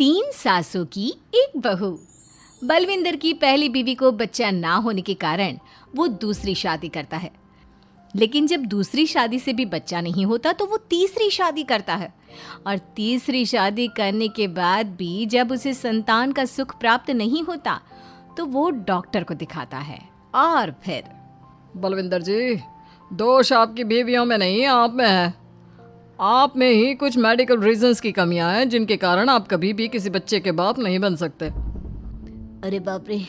तीन सासों की एक बहू। बलविंदर की पहली बीवी को बच्चा ना होने के कारण वो दूसरी शादी करता है, लेकिन जब दूसरी शादी से भी बच्चा नहीं होता तो वो तीसरी शादी करता है, और तीसरी शादी करने के बाद भी जब उसे संतान का सुख प्राप्त नहीं होता तो वो डॉक्टर को दिखाता है। और फिर बलविंदर जी, दोष आपकी बीवियों में नहीं, आप में है। आप में ही कुछ मेडिकल रीजंस की कमियां हैं जिनके कारण आप कभी भी किसी बच्चे के बाप नहीं बन सकते। अरे बाप रे,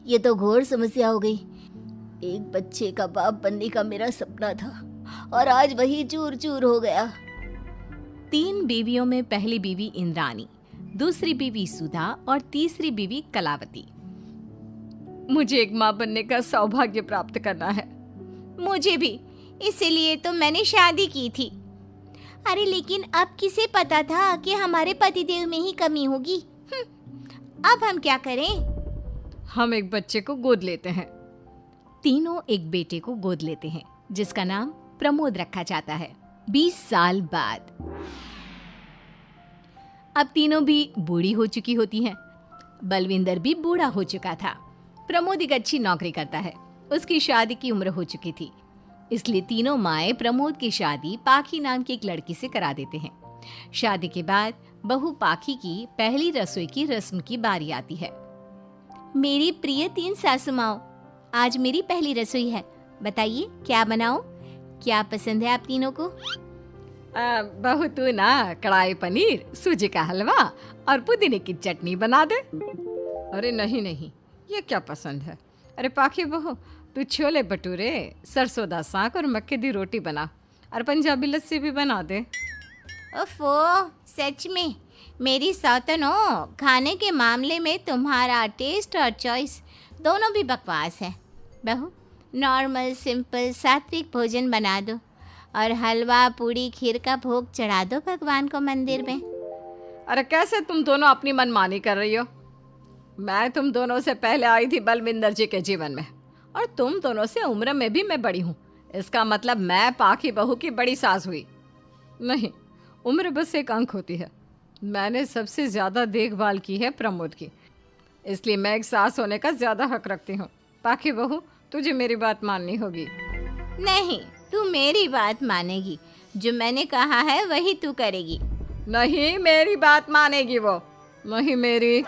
ये तो घोर समस्या हो गई। एक बच्चे का बाप बनने का मेरा सपना था और आज वही चूर चूर हो गया। तीन बीवियों में पहली बीवी इंद्राणी, दूसरी बीवी सुधा और तीसरी बीवी कलावती। मुझे एक माँ बनने का सौभाग्य प्राप्त करना है। मुझे भी, इसीलिए तो मैंने शादी की थी। अरे लेकिन अब किसे पता था कि हमारे पतिदेव में ही कमी होगी। अब हम क्या करें? हम एक बच्चे को गोद लेते हैं। तीनों एक बेटे को गोद लेते हैं जिसका नाम प्रमोद रखा जाता है। 20 साल बाद अब तीनों भी बूढ़ी हो चुकी होती हैं। बलविंदर भी बूढ़ा हो चुका था। प्रमोद एक अच्छी नौकरी करता है। उसकी शादी की उम्र हो चुकी थी, इसलिए तीनों माएं प्रमोद की शादी पाखी नाम की एक लड़की से करा देते हैं। शादी के बाद बहू पाखी की पहली रसोई की रस्म की बारी आती है। मेरी प्रिय तीन सासू माओ, आज मेरी पहली रसोई है। बताइए क्या बनाऊं? क्या पसंद है आप तीनों को? बहू तू ना कढ़ाई पनीर, सूजी का हलवा और पुदीने की चटनी बना दे। अरे नहीं नहीं, ये क्या पसंद है। अरे पाखी बहू, तू छोले भटूरे, सरसों दा साग और मक्के दी रोटी बना और पंजाबी लस्सी भी बना दे। ओफो, सच में मेरी सौतन हो, खाने के मामले में तुम्हारा टेस्ट और चॉइस दोनों भी बकवास है। बहू, नॉर्मल सिंपल सात्विक भोजन बना दो और हलवा पूड़ी खीर का भोग चढ़ा दो भगवान को मंदिर में। अरे कैसे तुम दोनों अपनी मनमानी कर रही हो? मैं तुम दोनों से पहले आई थी बलविंदर जी के जीवन में, और तुम दोनों से उम्र में भी मैं बड़ी हूँ। इसका मतलब मैं पाखी बहू की बड़ी सास हुई? नहीं, उम्र बस एक अंक होती है। मैंने सबसे ज़्यादा देखभाल की है प्रमोद की, इसलिए मैं एक सास होने का ज़्यादा हक रखती हूँ। पाखी बहू, तुझे मेरी बात माननी होगी। नहीं, तू मेरी बात मानेगी। जो मैंने कहा है वही तू करेगी। नहीं, मेरी बात मानेगी वो। नहीं मेरी।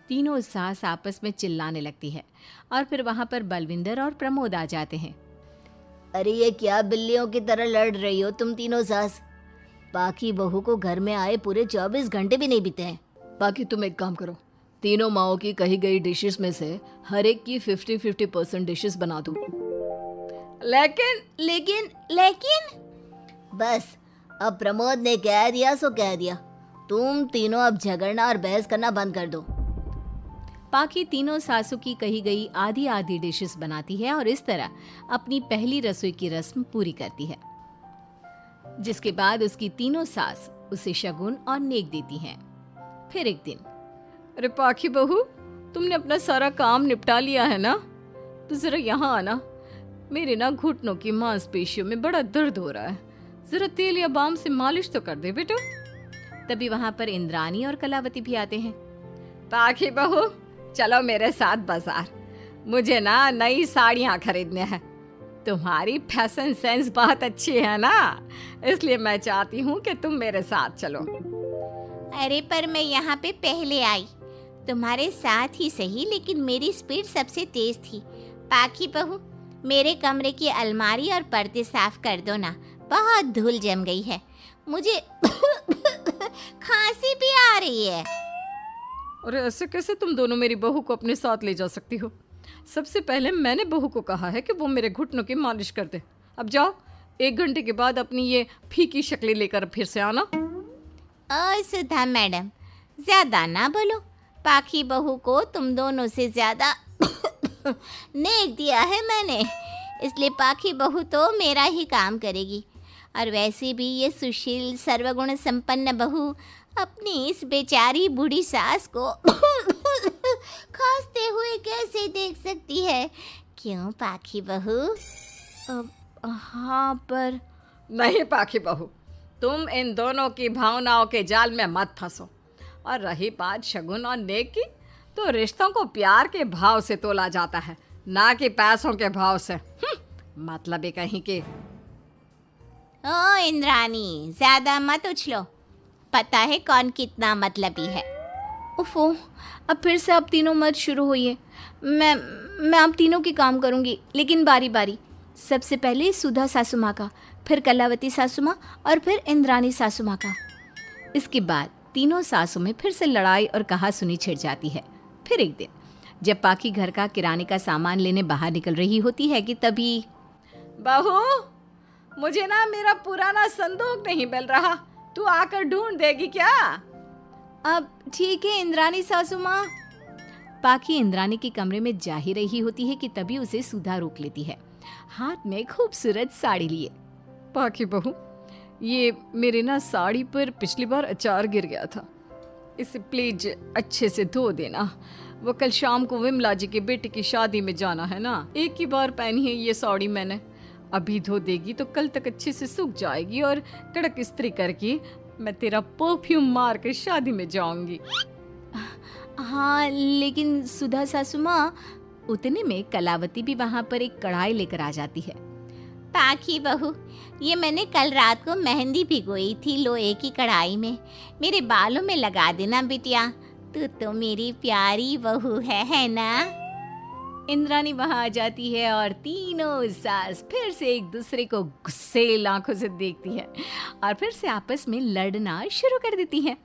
तीनों सास आपस में चिल्लाने लगती है और फिर वहां पर बलविंदर और प्रमोद आ जाते हैं। अरे ये क्या बिल्लियों की तरह लड़ रही हो तुम तीनों सास? पाखी बहू को घर में आए पूरे 24 घंटे भी नहीं बीते हैं। बाकी तुम एक काम करो, तीनों माओं की कही गई डिशेस में से हर एक की 50-50% डिशेस बना दो। लेकिन बस, अब प्रमोद ने कह दिया सो कह दिया। तुम तीनों अब झगड़ना और बहस करना बंद कर दो। पाखी तीनों सासों की कही गई आधी आधी डिशेस बनाती है और इस तरह अपनी पहली रसोई की रस्म पूरी करती है, जिसके बाद उसकी तीनों सास उसे शगुन और नेक देती हैं। फिर एक दिन, अरे पाखी बहू, तुमने अपना सारा काम निपटा लिया है ना? तो जरा यहाँ आना। मेरे ना घुटनों की मांसपेशियों में बड़ा दर्द हो रहा है। जरा तेल या बाम से मालिश तो कर दे बेटा। तभी वहां पर इंद्राणी और कलावती भी आते हैं। पाखी बहू, चलो मेरे साथ बाजार। मुझे ना नई साड़ियाँ खरीदने हैं। तुम्हारी फैशन सेंस बहुत अच्छी है ना, इसलिए मैं चाहती हूँ कि तुम मेरे साथ चलो। अरे पर मैं यहाँ पे पहले आई, तुम्हारे साथ ही सही, लेकिन मेरी स्पीड सबसे तेज थी। पाखी बहू, मेरे कमरे की अलमारी और पर्दे साफ कर दो ना, बहुत धूल जम गई है। मुझे खांसी भी आ रही है। अरे ऐसे कैसे तुम दोनों मेरी बहू को अपने साथ ले जा सकती हो? सबसे पहले मैंने बहू को कहा है कि वो मेरे घुटनों की मालिश कर दे। अब जाओ, 1 घंटे के बाद अपनी ये फीकी शक्लें लेकर फिर से आना। सुधा मैडम, ज्यादा ना बोलो। पाखी बहू को तुम दोनों से ज्यादा नेक दिया है मैंने, इसलिए पाखी बहू तो मेरा ही काम करेगी। और वैसे भी ये सुशील सर्वगुण संपन्न बहू अपनी इस बेचारी बूढ़ी सास को खांसते हुए कैसे देख सकती है? क्यों पाखी बहू? हाँ, पर नहीं पाखी बहू, तुम इन दोनों की भावनाओं के जाल में मत फंसो। और रही बात शगुन और नेक की, तो रिश्तों को प्यार के भाव से तोला जाता है, ना कि पैसों के भाव से। मतलब ही कहीं के। ओ इंद्रानी, ज्यादा मत उछलो, पता है कौन कितना मतलबी है। उफो, अब फिर से आप तीनों मत शुरू होइए। मैं आप तीनों के काम करूँगी, लेकिन बारी बारी। सबसे पहले सुधा सासू माँ का, फिर कलावती सासू माँ और फिर इंद्रानी सासू माँ का। इसके बाद तीनों सासों में फिर से लड़ाई और कहासुनी छिड़ जाती है। फिर एक दिन जब पाखी घर का किराने का सामान लेने बाहर निकल रही होती है कि तभी, बहू, मुझे ना मेरा पुराना संदूक नहीं मिल रहा, तू आकर ढूंढ देगी क्या? अब ठीक है इंद्रानी सासू माँ। पाखी इंद्रानी के कमरे में जा ही रही होती है कि तभी उसे सुधा रोक लेती है, हाथ में खूबसूरत साड़ी लिए। पाखी बहू, ये मेरे ना साड़ी पर पिछली बार अचार गिर गया था, इसे प्लीज अच्छे से धो देना। वो कल शाम को विमला जी के बेटे की शादी में जाना है ना, एक ही बार पहनी है ये साड़ी मैंने। अभी धो देगी तो कल तक अच्छे से सूख जाएगी और कड़क इस्त्री करके मैं तेरा परफ्यूम मार कर शादी में जाऊंगी। हाँ, लेकिन सुधा सासू माँ, उतने में कलावती भी वहाँ पर एक कढ़ाई लेकर आ जाती है। पाखी बहू, ये मैंने कल रात को मेहंदी भिगोई थी लोहे की कढ़ाई में, मेरे बालों में लगा देना बिटिया, तू तो मेरी प्यारी बहू है ना? इंद्रानी वहाँ आ जाती है और तीनों सास फिर से एक दूसरे को गुस्सेल आंखों से देखती है और फिर से आपस में लड़ना शुरू कर देती है।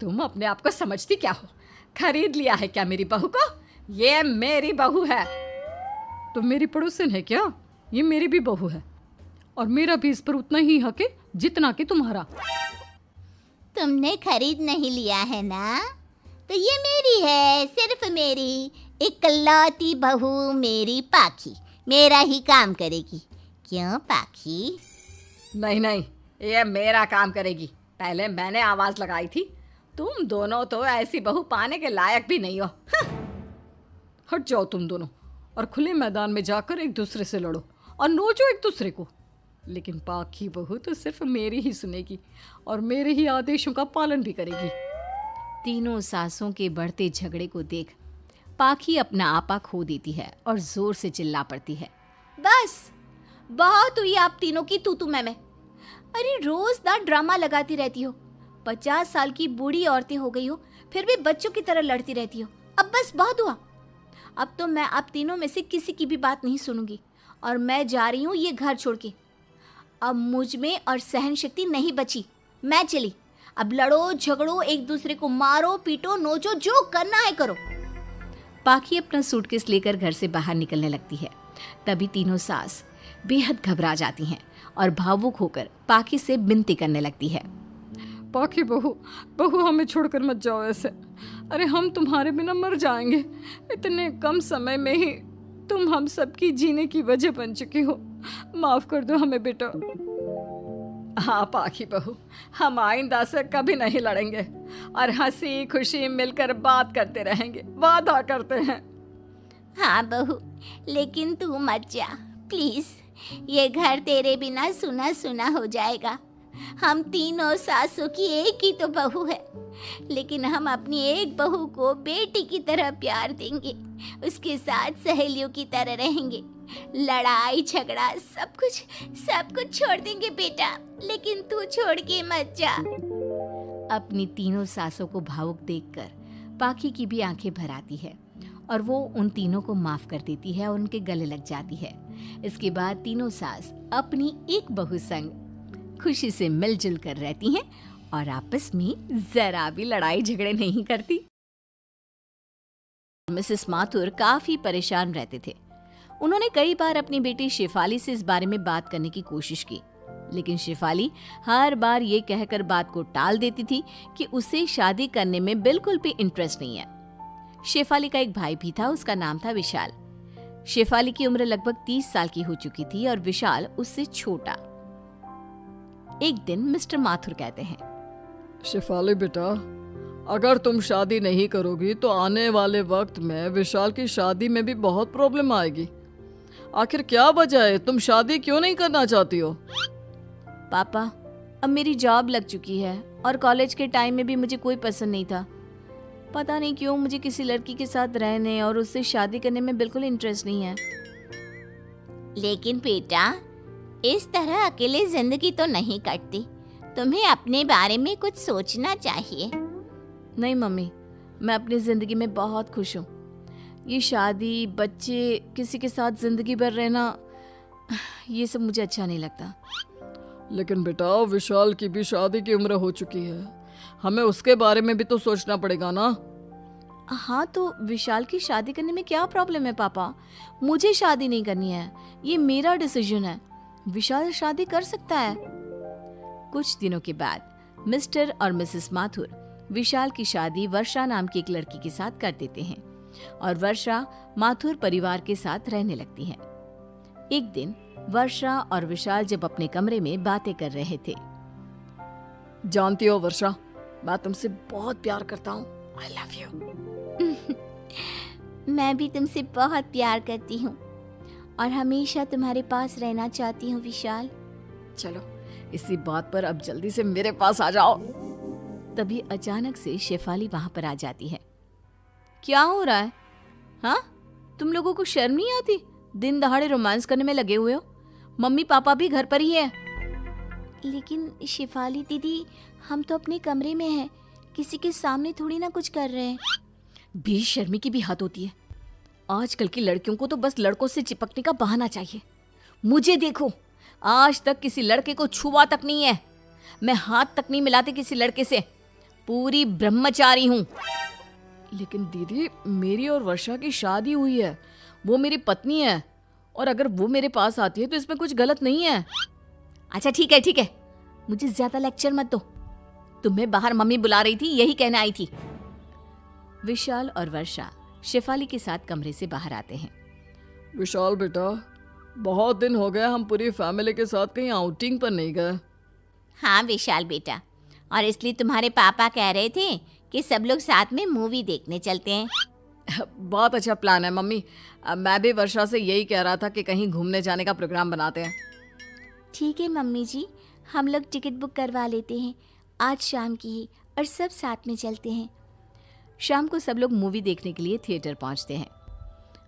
तुम अपने आप को समझती क्या हो? खरीद लिया है क्या मेरी बहू को? ये मेरी बहू है। तुम मेरी पड़ोसन है क्या? ये मेरी भी बहू है और मेरा भी इस पर उतना ही हक है जितना कि तुम्हारा। तुमने खरीद नहीं लिया है ना, तो ये मेरी है, सिर्फ मेरी, इकलौती बहू मेरी पाखी, मेरा ही काम करेगी। क्यों पाखी? नहीं नहीं, ये मेरा काम करेगी। पहले मैंने आवाज लगाई थी। तुम दोनों तो ऐसी बहू पाने के लायक भी नहीं हो। हट जाओ तुम दोनों और खुले मैदान में जाकर एक दूसरे से लड़ो और नोचो एक दूसरे को। लेकिन पाखी बहू तो सिर्फ मेरी ही सुनेगी और मेरे ही आदेशों का पालन भी करेगी। तीनों सासों के बढ़ते झगड़े को देख पाखी अपना आपा खो देती है और जोर से चिल्ला पड़ती है, बस बहुत हुई आप तीनों की तू मैं। अरे रोज ना ड्रामा लगाती रहती हो, 50 साल की बूढ़ी औरतें हो गई हो, फिर भी बच्चों की तरह लड़ती रहती हो। अब बस बहुत हुआ। अब तो मैं आप तीनों में से किसी की भी बात नहीं सुनूंगी और मैं जा रही हूँ ये घर छोड़ के। अब मुझ में और सहन शक्ति नहीं बची, मैं चली। अब लड़ो झगड़ो, एक दूसरे को मारो पीटो नोचो, जो करना है करो। पाखी अपना सूटकेस लेकर घर से बाहर निकलने लगती है। तभी तीनों सास बेहद घबरा जाती हैं और भावुक होकर पाखी से विनती करने लगती है, पाखी बहू, बहू हमें छोड़कर मत जाओ ऐसे। अरे हम तुम्हारे बिना मर जाएंगे। इतने कम समय में ही तुम हम सबकी जीने की वजह बन चुकी हो। माफ कर दो हमें बेटा। हाँ पाखी बहू, हम आइंदा से कभी नहीं लड़ेंगे और हंसी खुशी मिलकर बात करते रहेंगे, वादा करते हैं। हाँ बहू, लेकिन तू मत जा प्लीज, ये घर तेरे बिना सुना सुना हो जाएगा। हम तीनों सासों की एक ही तो बहू है, लेकिन हम अपनी एक बहू को बेटी की तरह प्यार देंगे, उसके साथ सहेलियों की तरह रहेंगे। लड़ाई झगड़ा सब कुछ छोड़ देंगे बेटा, लेकिन तू छोड़ के मत जा। अपनी तीनों सासों को भावुक देखकर पाखी की भी आंखें भर आती है और वो उन तीनों को माफ कर देती है और उनके गले लग जाती है। इसके बाद तीनों सास अपनी एक बहू संग खुशी से मिलजुल कर रहती हैं और आपस में जरा भी लड़ाई झगड़े नहीं करती। मिसेस माथुर काफी परेशान रहते थे। उन्होंने कई बार अपनी बेटी शेफाली से इस बारे में बात करने की कोशिश की, लेकिन शेफाली हर बार ये कहकर बात को टाल देती थी कि उसे शादी करने में बिल्कुल भी इंटरेस्ट नहीं है। शेफाली का एक भाई भी था, उसका नाम था विशाल। शेफाली की उम्र लगभग 30 साल की हो चुकी थी और विशाल उससे छोटा। एक दिन मिस्टर माथुर कहते हैं, शेफाली बेटा, अगर तुम शादी नहीं करोगी तो आने वाले वक्त में विशाल की शादी में भी बहुत प्रॉब्लम आएगी। आखिर क्या वजह है, तुम शादी क्यों नहीं करना चाहती हो? पापा, अब मेरी जॉब लग चुकी है और कॉलेज के टाइम में भी मुझे कोई पसंद नहीं था। पता नहीं क्यों मुझे किसी लड़की के साथ रहने और उससे शादी करने में बिल्कुल इंटरेस्ट नहीं है। लेकिन बेटा, इस तरह अकेले जिंदगी तो नहीं कटती। तुम्हें अपने बारे में कुछ सोचना चाहिए। नहीं मम्मी, मैं अपनी ज़िंदगी में बहुत खुश हूँ। ये शादी, बच्चे, किसी के साथ ज़िंदगी भर रहना, ये सब मुझे अच्छा नहीं लगता। लेकिन बेटा, विशाल की भी शादी की उम्र हो चुकी है, हमें उसके बारे में भी तो सोचना पड़ेगा ना। हाँ, तो विशाल की शादी करने में क्या प्रॉब्लम है पापा? मुझे शादी नहीं करनी है, ये मेरा डिसीजन है। विशाल शादी कर सकता है। कुछ दिनों के बाद मिस्टर और मिसेस माथुर विशाल की शादी वर्षा नाम की एक लड़की के साथ कर देते हैं और वर्षा माथुर परिवार के साथ रहने लगती है। एक दिन वर्षा और विशाल जब अपने कमरे में बातें कर रहे थे। जानती हो वर्षा, मैं तुमसे बहुत प्यार करता हूँ। I love you. मैं भी तुमसे बहुत प्यार करती हूँ और हमेशा तुम्हारे पास रहना चाहती हूँ विशाल। चलो, इसी बात पर अब जल्दी से मेरे पास आ जाओ। तभी अचानक से शेफाली वहां पर आ जाती है। क्या हो रहा है? हाँ, तुम लोगों को शर्म नहीं आती? दिन दहाड़े रोमांस करने में लगे हुए हो। मम्मी पापा भी घर पर ही है। लेकिन शेफाली दीदी, हम तो अपने कमरे में हैं, किसी के सामने थोड़ी ना कुछ कर रहे हैं। बेशर्मी की भी हद होती है। आजकल की लड़कियों को तो बस लड़कों से चिपकने का बहाना चाहिए। मुझे देखो, आज तक किसी लड़के को छुआ तक नहीं है। मैं हाथ तक नहीं मिलाती किसी लड़के से। पूरी ब्रह्मचारी हूँ। लेकिन दीदी, मेरी और वर्षा की शादी हुई है, वो मेरी पत्नी है, और अगर वो मेरे पास आती है तो इसमें कुछ गलत नहीं है। अच्छा ठीक है, मुझे ज्यादा लेक्चर मत दो। तुम्हें बाहर मम्मी बुला रही थी, यही कहने आई थी। विशाल और वर्षा शेफाली के साथ कमरे से बाहर आते हैं। विशाल बेटा, बहुत दिन हो गए हम पूरी फैमिली के साथ कहीं आउटिंग पर नहीं गए। हाँ विशाल बेटा, और इसलिए तुम्हारे पापा कह रहे थे कि सब लोग साथ में मूवी देखने चलते हैं। बहुत अच्छा प्लान है मम्मी। मैं भी वर्षा से यही कह रहा था कि कहीं घूमने जाने का प्रोग्राम बनाते हैं। ठीक है मम्मी जी, हम लोग टिकट बुक करवा लेते हैं आज शाम की ही, और सब साथ में चलते हैं। शाम को सब लोग मूवी देखने के लिए थिएटर पहुंचते हैं।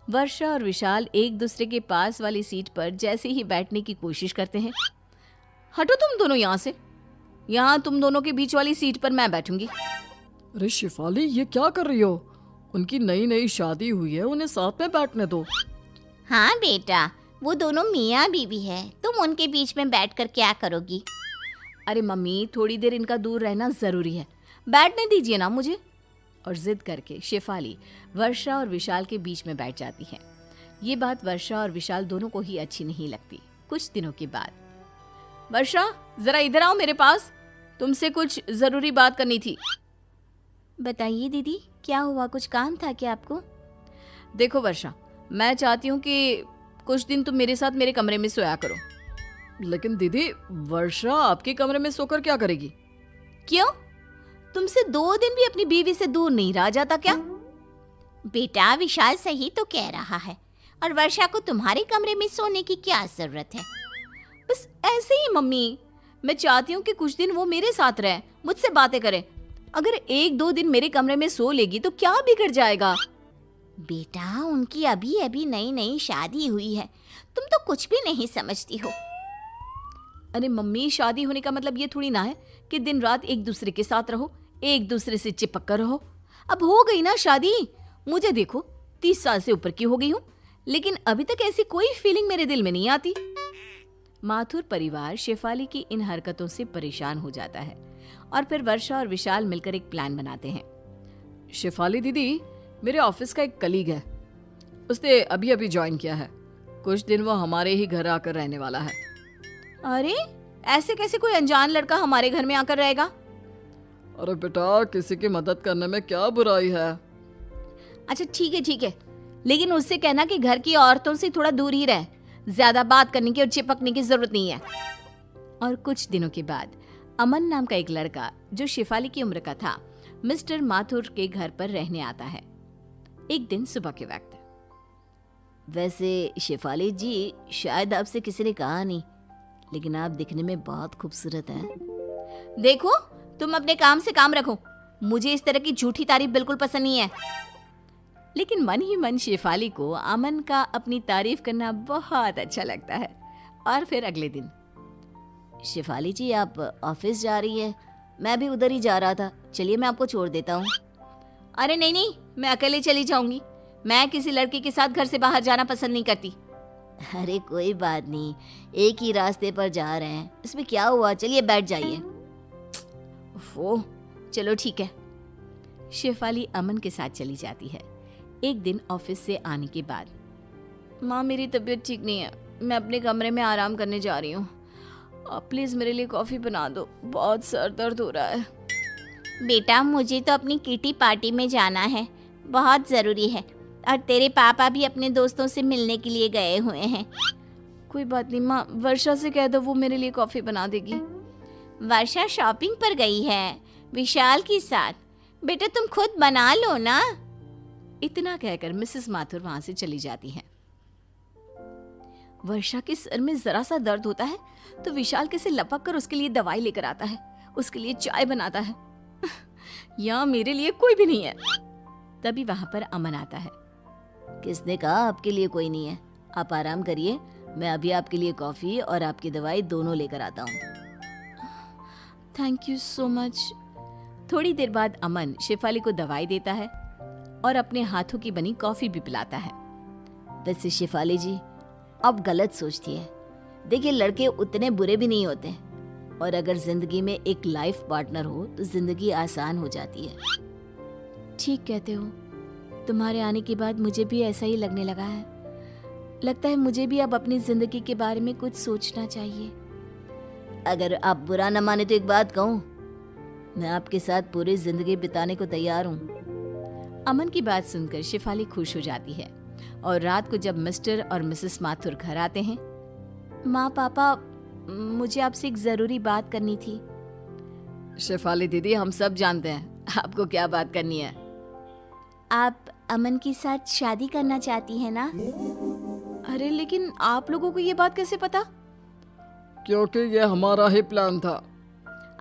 वर्षा और विशाल एक दूसरे के पास वाली सीट पर जैसे ही बैठने की कोशिश करते हैं। हटो तुम दोनों यहाँ से। यहाँ तुम दोनों के बीच वाली सीट पर मैं बैठूंगी। अरे शेफाली, ये क्या कर रही हो? उनकी नई नई शादी हुई है, उन्हें साथ में बैठने दो। हाँ बेटा, वो दोनों मियाँ बीवी है, तुम उनके बीच में बैठकर क्या करोगी? अरे मम्मी, थोड़ी देर इनका दूर रहना जरूरी है, बैठने दीजिए ना मुझे। और जिद करके शेफाली वर्षा और विशाल के बीच में बैठ जाती है। ये बात वर्षा और विशाल दोनों को ही अच्छी नहीं लगती। कुछ दिनों के बाद, वर्षा जरा इधर आओ मेरे पास, तुमसे कुछ जरूरी बात करनी थी। बताइए दीदी, क्या हुआ? कुछ काम था क्या आपको? देखो वर्षा, मैं चाहती हूँ कि कुछ दिन तुम मेरे साथ मेरे कमरे में सोया करो। लेकिन दीदी, वर्षा आपके कमरे में सोकर क्या करेगी? क्यों? तुमसे 2 दिन भी अपनी बीवी से दूर नहीं रहा जाता क्या? बेटा, विशाल सही तो कह रहा है, और वर्षा को तुम्हारे कमरे में सोने की क्या जरूरत है? बस ऐसे ही मम्मी, मैं चाहती हूँ कि कुछ दिन वो मेरे साथ रहे, मुझसे बातें करे। अगर 1-2 दिन मेरे कमरे में सो लेगी तो क्या बिगड़ जाएगा? बेटा, उनकी अभी अभी नई नई शादी हुई है, तुम तो कुछ भी नहीं समझती हो। अरे मम्मी, शादी होने का मतलब ये थोड़ी ना है कि दिन रात एक दूसरे के साथ रहो, एक दूसरे से चिपक कर रहो। अब हो गई ना शादी। मुझे देखो, 30 साल से ऊपर की हो गई हूँ, लेकिन अभी तक ऐसी कोई फीलिंग मेरे दिल में नहीं आती। माथुर परिवार शेफाली की इन हरकतों से परेशान हो जाता है और फिर वर्षा और विशाल मिलकर एक प्लान बनाते हैं। शेफाली दीदी, मेरे ऑफिस का एक कलीग है, उसने अभी अभी ज्वाइन किया है। कुछ दिन वो हमारे ही घर आकर रहने वाला है। अरे, ऐसे कैसे कोई अनजान लड़का हमारे घर में आकर रहेगा? अरे बेटा, किसी की मदद करने में क्या बुराई है? अच्छा ठीक है, लेकिन उससे कहना कि घर की औरतों से थोड़ा दूर ही रहे, ज्यादा बात करने की और चिपकने की जरूरत नहीं है। और कुछ दिनों के बाद अमन नाम का एक लड़का, जो शेफाली की उम्र का था, मिस्टर माथुर के घर पर रहने आता है। एक दिन सुबह के वक्त। वैसे शेफाली जी, शायद आपसे किसी ने कहा नहीं, लेकिन आप दिखने में बहुत खूबसूरत हैं। देखो, तुम अपने काम से काम रखो, मुझे इस तरह की झूठी तारीफ बिल्कुल पसंद नहीं है। लेकिन मन ही मन शेफाली को अमन का अपनी तारीफ करना बहुत अच्छा लगता है। और फिर अगले दिन, शेफाली जी आप ऑफिस जा रही है, मैं भी उधर ही जा रहा था, चलिए मैं आपको छोड़ देता हूँ। अरे नहीं नहीं, मैं अकेले चली जाऊंगी, मैं किसी लड़के के साथ घर से बाहर जाना पसंद नहीं करती। अरे कोई बात नहीं, एक ही रास्ते पर जा रहे हैं, इसमें क्या हुआ, चलिए बैठ जाइए। वो चलो ठीक है। शेफाली अमन के साथ चली जाती है। एक दिन ऑफिस से आने के बाद, माँ मेरी तबीयत ठीक नहीं है, मैं अपने कमरे में आराम करने जा रही हूँ, आप प्लीज़ मेरे लिए कॉफ़ी बना दो, बहुत सर दर्द हो रहा है। बेटा मुझे तो अपनी किटी पार्टी में जाना है, बहुत ज़रूरी है, और तेरे पापा भी अपने दोस्तों से मिलने के लिए गए हुए हैं। कोई बात नहीं माँ, वर्षा से कह दो वो मेरे लिए कॉफ़ी बना देगी। वर्षा शॉपिंग पर गई है विशाल के साथ, बेटा तुम खुद बना लो ना। इतना कहकर मिसेस माथुर वहां से चली जाती हैं। वर्षा के सर में जरा सा दर्द होता है तो विशाल कैसे लपक कर उसके लिए दवाई लेकर आता है, उसके लिए चाय बनाता है। यहाँ मेरे लिए कोई भी नहीं है। तभी वहां पर अमन आता है। किसने कहा आपके लिए कोई नहीं है, आप आराम करिए, मैं अभी आपके लिए कॉफ़ी और आपकी दवाई दोनों लेकर आता हूँ। Thank you so much. थोड़ी देर बाद अमन शेफाली को दवाई देता है और अपने हाथों की बनी कॉफी भी पिलाता है। वैसे शेफाली जी आप गलत सोचती है, देखिए लड़के उतने बुरे भी नहीं होते, और अगर जिंदगी में एक लाइफ पार्टनर हो तो जिंदगी आसान हो जाती है। ठीक कहते हो, तुम्हारे आने के बाद मुझे भी ऐसा ही लगने लगा है। लगता है मुझे भी अब अपनी जिंदगी के बारे में कुछ सोचना चाहिए। अगर आप बुरा न माने तो एक बात कहूँ, मैं आपके साथ पूरी जिंदगी बिताने को तैयार हूँ। अमन की बात सुनकर शेफाली खुश हो जाती है और रात को जब मिस्टर और मिसेस माथुर घर आते हैं, माँ पापा मुझे आपसे एक जरूरी बात करनी थी। शेफाली दीदी हम सब जानते हैं आपको क्या बात करनी है। आप अमन के साथ शादी करना चाहती है ना? अरे लेकिन आप लोगों को ये बात कैसे पता? क्योंकि ये हमारा ही प्लान था।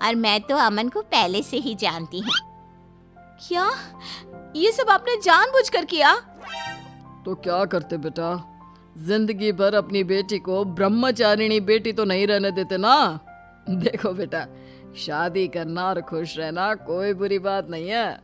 और मैं तो अमन को पहले से ही जानती हूँ। क्या ये सब आपने जानबूझकर किया? तो क्या करते बेटा, जिंदगी भर अपनी बेटी को ब्रह्मचारिणी बेटी तो नहीं रहने देते ना। देखो बेटा, शादी करना और खुश रहना कोई बुरी बात नहीं है।